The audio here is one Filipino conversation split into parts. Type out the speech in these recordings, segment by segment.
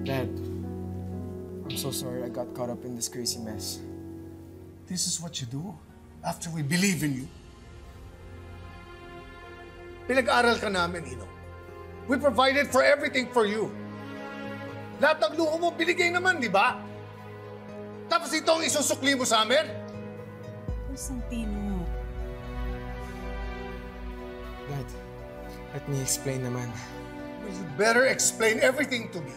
Dad, I'm so sorry I got caught up in this crazy mess. This is what you do after we believe in you. Pinag-aral ka namin, Ino. We provided for everything for you. Lahat ng luho mo, binigay naman, di ba? Tapos ito ang isusukli mo sa amin? Constantino. Dad, let me explain naman. Well, you better explain everything to me.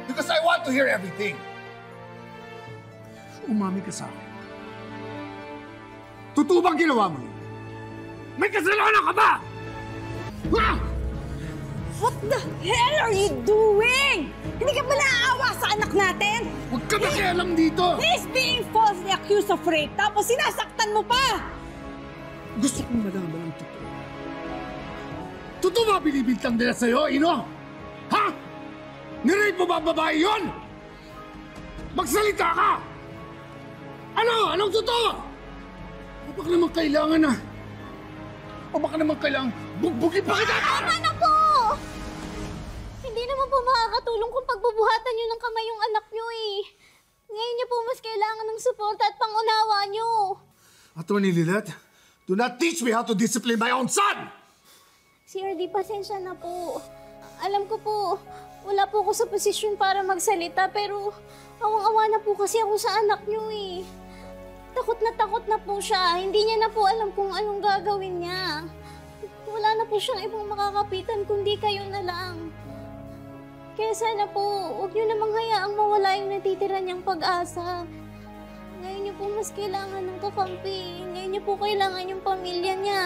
Because I want to hear everything. Umami ka sa akin. Totoo bang ginawa mo yun? May kasalanan ka ba? Ha? What the hell are you doing? Hindi ka ba naaawa sa anak natin? Huwag ka nakialam dito! He's being falsely accused of rape, tapos sinasaktan mo pa! Gusto kong malaman ang totoo. Totoo ba binibintang nila sa'yo, Ino? Ha? Nirape mo ba ang babae yun? Magsalita ka! Ano? Anong totoo? O baka naman kailangan na... O baka naman kailangan bugbugin pa kita! Tama na po! Hindi naman po makakatulong kung pagbubuhatan niyo ng kamay yung anak niyo eh. Ngayon niyo po mas kailangan ng suporta at pangunawa niyo. Attorney Lilet, do not teach me how to discipline my own son! Sir, di pasensya na po. Alam ko po, wala po ako sa posisyon para magsalita pero awang-awa na po kasi ako sa anak niyo eh. Takot na po siya. Hindi niya na po alam kung anong gagawin niya. Wala na po siyang ibang makakapitan kundi kayo na lang. Kaya sana po, huwag niyo namang hayaang mawala yung natitira niyang pag-asa. Ngayon niyo po mas kailangan ng kakampi. Ngayon niyo po kailangan yung pamilya niya.